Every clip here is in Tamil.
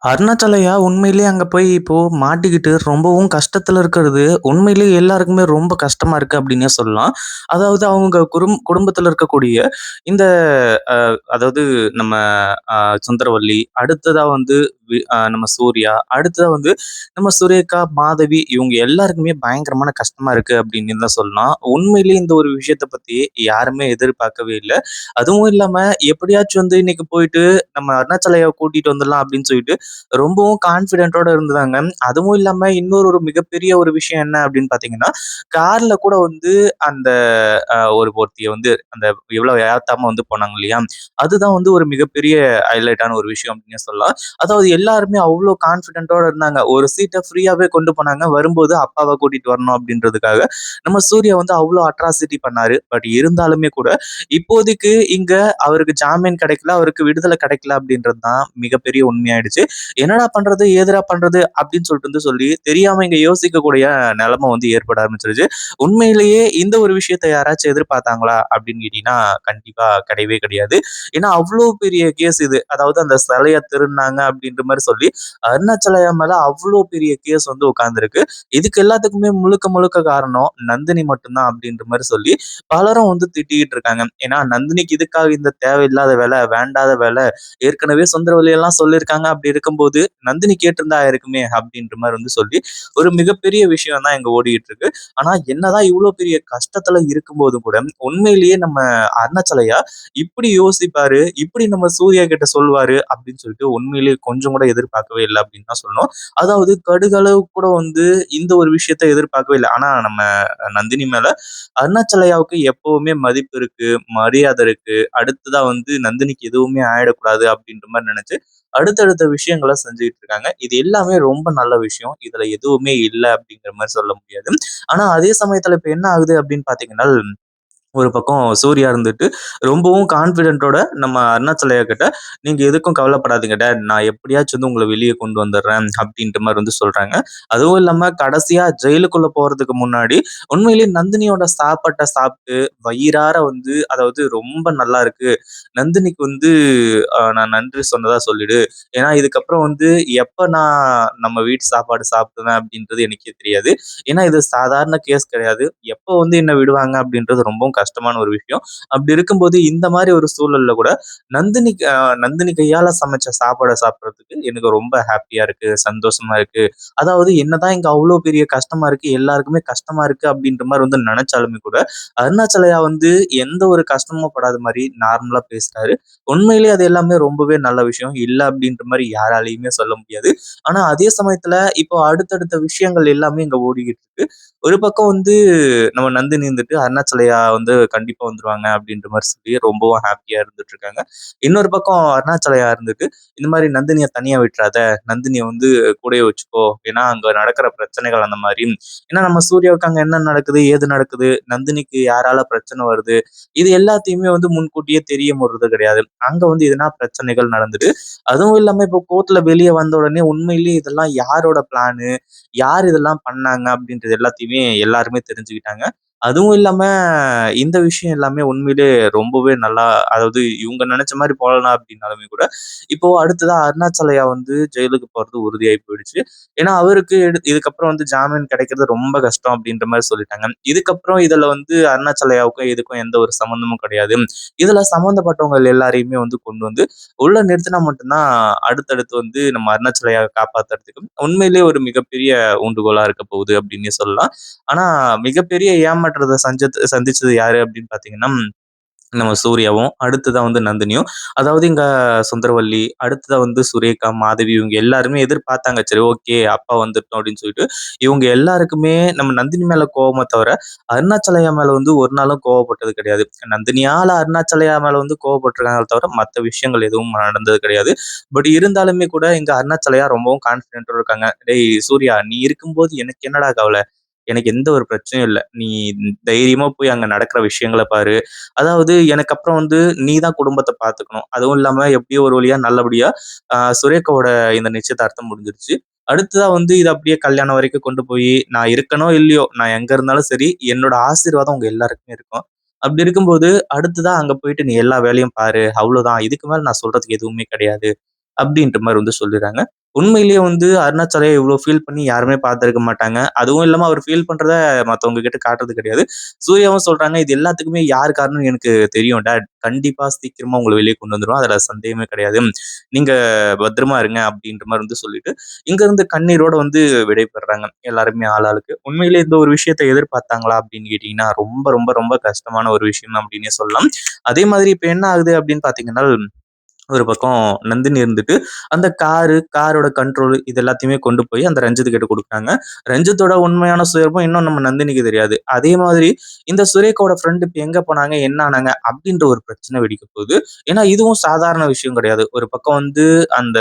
அருணாச்சலையா உண்மையிலேயே அங்க போய் இப்போ மாட்டிக்கிட்டு ரொம்பவும் கஷ்டத்துல இருக்கிறது, உண்மையிலேயே எல்லாருக்குமே ரொம்ப கஷ்டமா இருக்கு அப்டின்னே சொல்லலாம். அதாவது அவங்க குடும்பத்துல இருக்கக்கூடிய இந்த அ அதாவது நம்ம அ சுந்தரவல்லி, அடுத்ததா வந்து நம்ம சூர்யா, அடுத்ததா வந்து நம்ம சுரேகா, மாதவி இவங்க எல்லாருக்குமே பயங்கரமான கஷ்டமா இருக்கு அப்டின்னு தான் சொல்லலாம். உண்மையிலேயே இந்த ஒரு விஷயத்த பத்தி யாருமே எதிர்பார்க்கவே இல்ல. அதுவும் இல்லாம எப்படியாச்சும் வந்து இன்னைக்கு போயிட்டு நம்ம அருணாச்சலையாவ கூட்டிட்டு வந்துடலாம் அப்டின்னு சொல்லிட்டு ரொம்பவும் கான்ஃபிடென்ட்டோட இருந்தாங்க. அதுவும் இல்லாம இன்னொரு ஒரு மிகப்பெரிய ஒரு விஷயம் என்ன அப்படின்னு பார்த்தீங்கன்னா, கார்ல கூட வந்து அந்த ஒருத்திய வந்து அந்த எவ்வளவு ஏத்தாம வந்து போனாங்க இல்லையா? அதுதான் வந்து ஒரு மிகப்பெரிய ஹைலைட்டான ஒரு விஷயம் அப்படின்னே சொல்லலாம். அதாவது எல்லாருமே அவ்ளோ கான்ஃபிடென்ட்டோட இருந்தாங்க. ஒரு சீட்ட ஃப்ரீயாவே கொண்டு போனாங்க. வரும்போது அப்பாவ கூட்டிட்டு வரணும் அப்படின்றதுக்காக. நம்ம சூர்யா வந்து அவ்ளோ அட்ராசிட்டி பண்ணாரு. பட் இருந்தாலுமே கூட இப்போதைக்கு இங்க அவருக்கு ஜாமீன் கிடைக்கல, அவருக்கு விடுதலை கிடைக்கல அப்படின்றது தான் மிகப்பெரிய உண்மையாயிடுச்சு. என்னடா பண்றது? ஏதுடா பண்றது? அப்படின்னு சொல்லிட்டு வந்து சொல்லி தெரியாம இங்க யோசிக்கக்கூடிய நிலைமை வந்து ஏற்பட ஆரம்பிச்சிருச்சு. உண்மையிலேயே இந்த ஒரு விஷயத்த யாராச்சும் எதிர்பார்த்தாங்களா? அப்படின்னு கேட்டீங்கன்னா, கண்டிப்பா கிடையவே கிடையாது. ஏன்னா அவ்ளோ பெரிய கேஸ் இது. அதாவது அந்த சிலைய திருடுனாங்க அப்படின்ற மாரி சொல்லி, அருணாச்சலையா மேல அவ்ளோ பெரிய கேஸ் வந்து உட்கார்ந்திருக்கு. இதுக்கு எல்லாத்துக்குமே முழுக்க முழுக்க காரணம் நந்தினி மட்டும் தான் அப்படின்ற மாரி சொல்லி, பலரும் வந்து திட்டிக்கிட்டு இருக்காங்க. ஏன்னா நந்தினிக்கு இதுக்காக இந்த தேவையில்லாத வேலை, வேண்டாத வேலை ஏற்கனவே சுந்தரவல்லி எல்லாம் சொல்லியிருக்காங்க. அப்படி இருக்கும்போது, நந்தினி கேட்டிருந்தா இருக்குமே அப்படின்ற மாரி வந்து சொல்லி, ஒரு மிகப்பெரிய விஷயம் தான் இங்க ஓடிட்டு இருக்கு. ஆனா என்னதான் இவ்ளோ பெரிய கஷ்டத்துல இருக்கும்போது கூட, உண்மையிலேயே நம்ம அருணாச்சலையா இப்படி யோசிப்பாரு, இப்படி நம்ம சூர்யா கிட்ட சொல்வாரு அப்படின்னு சொல்லிட்டு உண்மையிலேயே கொஞ்சம் கூட எதிர்பார்க்கவே இல்ல அப்படின்னு தான் சொல்லணும். அதாவது கடுகளவு கூட வந்து இந்த ஒரு விஷயத்த எதிர்பார்க்கவே இல்ல. ஆனா நம்ம நந்தினி மேல அருணாச்சலையாவுக்கு எப்பவுமே மதிப்பு இருக்கு, மரியாதை இருக்கு. அடுத்ததா வந்து நந்தினிக்கு எதுவுமே ஆயிடக்கூடாது அப்படின்ற மாரி நெனச்சு, அடுத்தடுத்த விஷயங்கள செஞ்சுகிட்டு இருக்காங்க. இது எல்லாமே ரொம்ப நல்ல விஷயம். இதுல எதுவுமே இல்ல அப்படிங்கிற மாரி சொல்ல முடியாது. ஆனா அதே சமயத்துல இப்ப என்ன ஆகுது அப்படின்னு பார்த்தீங்கன்னா, ஒரு பக்கம் சூர்யா இருந்துட்டு ரொம்பவும் கான்ஃபிடென்ட்டோட நம்ம அருணாச்சலையா கிட்ட, "நீங்க எதுக்கும் கவலைப்படாதீங்க டாட். நான் எப்படியாச்சும் வந்து உங்கள வெளிய கொண்டு வந்துர்றேன்." அப்படின்ற மாரி வந்து சொல்றாங்க. அதுவும் இல்லாம கடைசியா ஜெயிலுக்குள்ள போறதுக்கு முன்னாடி, உண்மையிலேயே நந்தினியோட சாப்பாட்ட சாப்ட்டு வயிறார வந்து அதாவது ரொம்ப நல்லா இருக்கு. நந்தினிக்கு வந்து நான் நன்றி சொன்னதா சொல்லிடு. ஏன்னா இதுக்கப்புறம் வந்து எப்ப நான் நம்ம வீட்டு சாப்பாடு சாப்பிடுவேன் அப்படின்றது எனக்கே தெரியாது. ஏன்னா இது சாதாரண கேஸ் கிடையாது. எப்போ வந்து என்ன விடுவாங்க அப்படின்றது ரொம்பவும் கஷ்டமான ஒரு விஷயம். அப்படி இருக்கும்போது இந்த மாரி ஒரு சூழல்ல கூட நந்தினி கையால சமைச்ச சாப்பாட சாப்பிடுறதுக்கு எனக்கு ரொம்ப ஹேப்பியா இருக்கு, சந்தோஷமா இருக்கு. அதாவது என்னதான் இங்க அவ்ளோ பெரிய கஷ்டமா இருக்கு, எல்லாருக்குமே கஷ்டமா இருக்கு அப்படின்ற மாரி வந்து நெனச்சாலுமே கூட, அருணாச்சலையா வந்து எந்த ஒரு கஷ்டமும் படாத மாரி நார்மலா பேசுறாரு. உண்மையிலேயே அது எல்லாமே ரொம்பவே நல்ல விஷயம். இல்ல அப்படின்ற மாரி யாராலயுமே சொல்ல முடியாது. ஆனா அதே சமயத்துல இப்போ அடுத்தடுத்த விஷயங்கள் எல்லாமே இங்க ஓடிக்கிட்டு இருக்கு. ஒரு பக்கம் வந்து நம்ம நந்தினி இருந்துட்டு அருணாச்சலையா வந்து கண்டிப்பா வந்துருவாங்க அப்படின்ற மாரி சொல்லி ரொம்பவும் ஹேப்பியா இருந்துட்டு இருக்காங்க. இன்னொரு பக்கம் அருணாச்சலையா இருந்துட்டு, இந்த மாரி நந்தினிய தனியா விட்டுறாத, நந்தினிய வந்து கூடயே வச்சுக்கோ. ஏன்னா அங்க நடக்கிற பிரச்சனைகள் அந்த மாரி. ஏன்னா நம்ம சூர்யாவுக்கு அங்க என்ன நடக்குது, ஏது நடக்குது, நந்தினிக்கு யாரால பிரச்சனை வருது, இது எல்லாத்தையுமே வந்து முன்கூட்டியே தெரிய போறது கிடையாது. அங்க வந்து எதனா பிரச்சனைகள் நடந்துட்டு, அதுவும் இல்லாம இப்போ கோர்ட்ல வெளிய வந்த உடனே உண்மையிலேயே இதெல்லாம் யாரோட பிளானு, யார் இதெல்லாம் பண்ணாங்க அப்படின்றது எல்லாத்தையுமே எல்லாருமே தெரிஞ்சுக்கிட்டாங்க. அதுவும் இல்லாம இந்த விஷயம் எல்லாமே உண்மையிலே ரொம்பவே நல்லா அதாவது இவங்க நெனச்ச மாரி போகலாம் அப்படின்னாலுமே கூட, இப்போ அடுத்ததா அருணாச்சலையா வந்து ஜெயிலுக்கு போறது உறுதியாயி போயிடுச்சு. ஏன்னா அவருக்கு இதுக்கப்புறம் வந்து ஜாமீன் கிடைக்கிறது ரொம்ப கஷ்டம் அப்படின்ற மாரி சொல்லிட்டாங்க. இதுக்கப்புறம் இதுல வந்து அருணாச்சலையாவுக்கும் இதுக்கும் எந்த ஒரு சம்மந்தமும் கிடையாது. இதுல சம்மந்தப்பட்டவங்க எல்லாரையுமே வந்து கொண்டு வந்து உள்ள நிறுத்தினா மட்டும் தான் அடுத்தடுத்து வந்து நம்ம அருணாச்சலையாவ காப்பாத்துறதுக்கு உண்மையிலேயே ஒரு மிகப்பெரிய ஊண்டுகோலா இருக்க போகுது அப்படின்னே சொல்லலாம். ஆனா மிகப்பெரிய ஏமாற்றத்த சந்திச்சது யாரு அப்படின்னு பார்த்தீங்கன்னா, நம்ம சூர்யாவும், அடுத்ததா வந்து நந்தினியும். அதாவது இங்க சுந்தரவல்லி, அடுத்ததா வந்து சுரேகா, மாதவி இவங்க எல்லாருமே எதிர்பார்த்தாங்க. சரி ஓகே அப்பா வந்துட்டோம் அப்படின்னு சொல்லிட்டு. இவங்க எல்லாருக்குமே நம்ம நந்தினி மேல கோவமே தவிர, அருணாச்சலையா மேல வந்து ஒரு நாளும் கோவப்பட்டது கிடையாது. நந்தினியால அருணாச்சலையா மேல வந்து கோவப்பட்டுருக்காங்களே தவிர, மத்த விஷயங்கள் எதுவும் நடந்தது கிடையாது. பட் இருந்தாலுமே கூட இங்க அருணாச்சலையா ரொம்பவும் கான்ஃபிடென்ட்டோட இருக்காங்க. "டேய் சூர்யா நீ இருக்கும்போது எனக்கு என்னடா கவல? எனக்கு எந்த ஒரு பிரச்சனையும் இல்ல. நீ தைரியமா போய் அங்க நடக்கிற விஷயங்கள பாரு. அதாவது எனக்கு அப்புறம் வந்து நீ தான் குடும்பத்த பார்த்துக்கணும். அதுவும் இல்லாம எப்படியோ ஒரு வழியா நல்லபடியா சுரேகாவோட இந்த நிச்சயதார்த்தம் முடிஞ்சிருச்சு. அடுத்ததா வந்து இத அப்படியே கல்யாணம் வரைக்கும் கொண்டு போயி, நான் இருக்கனோ இல்லையோ, நான் எங்க இருந்தாலும் சரி, என்னோட ஆசீர்வாதம் உங்க எல்லாருக்குமே இருக்கும். அப்படி இருக்கும்போது, அடுத்ததா அங்க போயிட்டு நீ எல்லா வேலையும் பாரு. அவ்வளோதான். இதுக்கு மேல நான் சொல்றதுக்கு எதுவுமே கிடையாது. அப்படின்ற மாரி வந்து சொல்லிறாங்க. உண்மையிலேயே வந்து அருணாச்சலையா இவ்ளோ ஃபீல் பண்ணி யாருமே பார்த்திருக்க மாட்டாங்க. அதுவும் இல்லாம அவர் ஃபீல் பண்றத மத்தவங்க கிட்ட காட்டுறது கிடையாது. சூர்யாவும் சொல்றாங்க, "இது எல்லாத்துக்குமே யார் காரணம்னு எனக்கு தெரியும் டாட். கண்டிப்பா சீக்கிரமா உங்கள வெளிய கொண்டு வந்துருவோம். அதுல சந்தேகமே கிடையாது. நீங்க பத்திரமா இருங்க." அப்படின்ற மாரி வந்து சொல்லிட்டு, இங்கருந்து கண்ணீரோட வந்து விடைபெறுறாங்க. எல்லாருமே ஆளாளுக்கு. உண்மையிலேயே இந்த ஒரு விஷயத்த எதிர்பார்த்தாங்களா அப்படின்னு கேட்டீங்கன்னா, ரொம்ப ரொம்ப ரொம்ப கஷ்டமான ஒரு விஷயம் அப்படின்னே சொல்லலாம். அதே மாதிரி இப்ப என்ன ஆகுது அப்படின்னு பார்த்தீங்கன்னா, ஒரு பக்கம் நந்தினி இருந்துட்டு, அந்த காரோட கண்ட்ரோல் இது எல்லாத்தையுமே கொண்டு போய் அந்த ரஞ்சித் கிட்ட குடுக்குறாங்க. ரஞ்சித்தோட உண்மையான சுயரூபம் இன்னும் நம்ம நந்தினிக்கு தெரியாது. அதே மாதிரி இந்த சுரேகாவோட ஃப்ரெண்ட் இப்ப எங்க போனாங்க? என்ன ஆனாங்க? அப்படின்ற ஒரு பிரச்சனை வெடிக்க போகுது. ஏன்னா, இதுவும் சாதாரண விஷயம் கிடையாது. ஒரு பக்கம் வந்து அந்த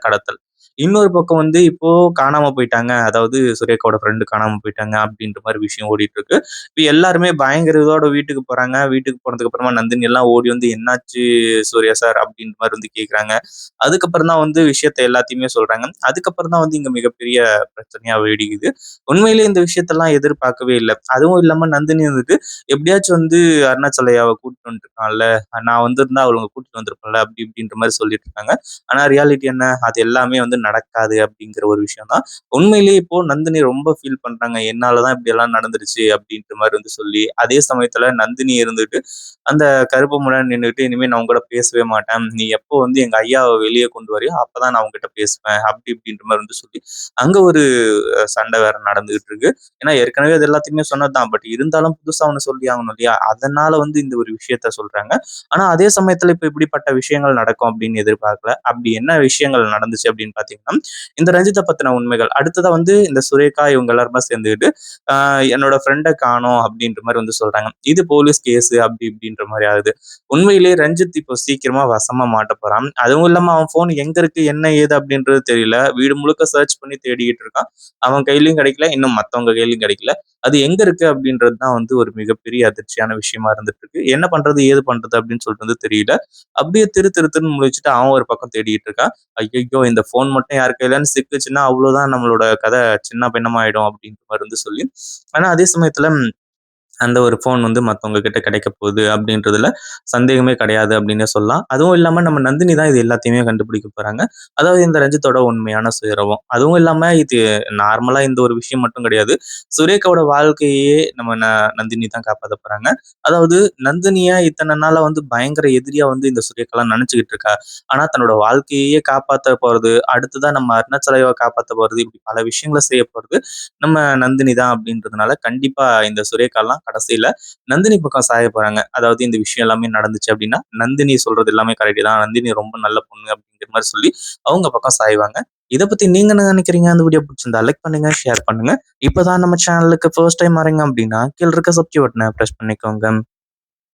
கடத்தல். இன்னொரு பக்கம் வந்து இப்போ காணாம போயிட்டாங்க. அதாவது சுரேகாவோட ஃப்ரெண்ட் காணாம போயிட்டாங்க அப்படின்ற மாரி விஷயம் ஓடிட்டு இருக்கு. இப்ப எல்லாருமே பயங்கர இதோட வீட்டுக்கு போறாங்க. வீட்டுக்கு போனதுக்கு அப்புறமா நந்தினி எல்லாம் ஓடி வந்து என்னாச்சு சூர்யா சார் அப்படின்ற மாரி வந்து கேட்குறாங்க. அதுக்கப்புறம் தான் வந்து விஷயத்த எல்லாத்தையுமே சொல்றாங்க. அதுக்கப்புறம் தான் வந்து இங்க மிகப்பெரிய பிரச்சனையா வெடிக்குது. உண்மையிலேயே இந்த விஷயத்தெல்லாம் எதிர்பார்க்கவே இல்ல. அதுவும் இல்லாம நந்தினி வந்துட்டு எப்படியாச்சும் வந்து அருணாச்சலையாவ கூட்டிட்டு வந்துட்டுருக்கான்ல, நான் வந்திருந்தா அவளுங்க கூட்டிட்டு வந்திருப்பேன்ல அப்படி இப்படின்ற மாரி சொல்லிட்டு இருக்காங்க. ஆனா ரியாலிட்டி என்ன? அது எல்லாமே வந்து நடக்காது அப்படிங்கிற ஒரு விஷயம் தான். உண்மையிலேயே இப்போ நந்தினி ரொம்ப ஃபீல் பண்றாங்க. என்னால தான் இப்படியெல்லாம் நடந்துருச்சு அப்படின்ற மாரி வந்து சொல்லி, அதே சமயத்துல நந்தினி இருந்துட்டு அந்த கருப்பு முன்னாடி நின்னுட்டு, "இனிமே நான் உன்கூட பேசவே மாட்டேன். நீ எப்போ வந்து எங்க ஐயாவ வெளிய கொண்டு வரியோ, அப்பதான் நான் உன்கிட்ட பேசுவேன்." அப்படி இப்படின்ற மாரி வந்து சொல்லி, அங்க ஒரு சண்டை வேற நடந்துகிட்டு இருக்கு. ஏன்னா ஏற்கனவே அது எல்லாத்தையுமே சொன்னது தான். பட் இருந்தாலும் புதுசா ஒண்ணு சொல்லி ஆகணும் இல்லையா? அதனால வந்து இந்த ஒரு விஷயத்த சொல்றாங்க. ஆனா அதே சமயத்துல இப்ப இப்படிப்பட்ட விஷயங்கள் நடக்கும் அப்படின்னு எதிர்பார்க்கல. அப்படி என்ன விஷயங்கள் நடந்துச்சு அப்படின்னு பார்த்தீங்கன்னா, இந்த ரஞ்சித்த பத்தின உண்மைகள். அடுத்ததா வந்து இந்த சுரேகா இவங்க எல்லாருமே சேர்ந்துகிட்டு, ஆ என்னோட ஃப்ரெண்ட காணோம் அப்படின்ற மாரி வந்து சொல்றாங்க. இது போலீஸ் கேஸ் அப்படி இப்படின்ற மாரி ஆகுது. உண்மையிலேயே ரஞ்சித் இப்போ சீக்கிரமா வசமா மாட்டப் போறான். அதுவும் இல்லாம அவன் ஃபோன் எங்க இருக்கு, என்ன ஏது அப்படின்றது தெரியல. வீடு முழுக்க சர்ச் பண்ணி தேடிக்கிட்டு இருக்கான். அவன் கையிலயும் கிடைக்கல. இன்னும் மத்தவங்க கையிலயும் கிடைக்கல. அது எங்க இருக்கு அப்படின்றது தான் வந்து ஒரு மிகப்பெரிய அதிர்ச்சியான விஷயமா இருந்துட்டு இருக்கு. என்ன பண்றது, ஏது பண்றது அப்படின்னு சொல்லிட்டு வந்து தெரியல. அப்படியே திருன்னு முழிச்சுட்டு அவன் ஒரு பக்கம் தேடிட்டு இருக்கான். ஐயையோ! இந்த ஃபோன் மட்டும் யார் கையிலன்னு சிக்குச்சுன்னா அவ்வளோதான் நம்மளோட கதை சின்ன பின்னமாயிடும் அப்படின்ற மாரி வந்து சொல்லி, ஆனா அதே சமயத்துல அந்த ஒரு ஃபோன் வந்து மத்தவங்க கிட்ட கிடைக்க போகுது அப்படின்றதுல சந்தேகமே கிடையாது அப்படின்னே சொல்லலாம். அதுவும் இல்லாம நம்ம நந்தினி தான் இது எல்லாத்தையுமே கண்டுபிடிக்க போறாங்க. அதாவது இந்த ரஞ்சித்தோட உண்மையான சுயரூபம். அதுவும் இல்லாம இது நார்மலா இந்த ஒரு விஷயம் மட்டும் கிடையாது. சுரேகாவோட வாழ்க்கையே நம்ம நந்தினி தான் காப்பாத்த போறாங்க. அதாவது நந்தினிய இத்தன நாளா வந்து பயங்கர எதிரியா வந்து இந்த சுரேகாலாம் நினைச்சுக்கிட்டு இருக்கா. ஆனா தன்னோட வாழ்க்கையே காப்பாத்த போறது, அடுத்ததா நம்ம அருணாச்சலையாவ காப்பாத்த போறது, இப்படி பல விஷயங்கள செய்ய போறது நம்ம நந்தினி தான் அப்படின்றதுனால கண்டிப்பா இந்த சுரேகாலாம் கடைசியில நந்தினி பக்கம் சாய போறாங்க. அதாவது இந்த விஷயம் எல்லாமே நடந்துச்சு அப்படின்னா, நந்தினி சொல்றது எல்லாமே கரெக்ட் தான். நந்தினி ரொம்ப நல்ல பொண்ணு அப்படிங்கிற மாரி சொல்லி அவங்க பக்கம் சாய்வாங்க. இத பத்தி நீங்க என்ன நினைக்கிறீங்க? அந்த வீடியோ பிடிச்சிருந்தா லைக் பண்ணுங்க, ஷேர் பண்ணுங்க. இப்பதான் நம்ம சேனலுக்கு ஃபர்ஸ்ட் டைம் வரீங்க அப்படின்னா, கீழ இருக்க சப்ஸ்கிரைப் பட்டன பிரஸ் பண்ணிக்கோங்க.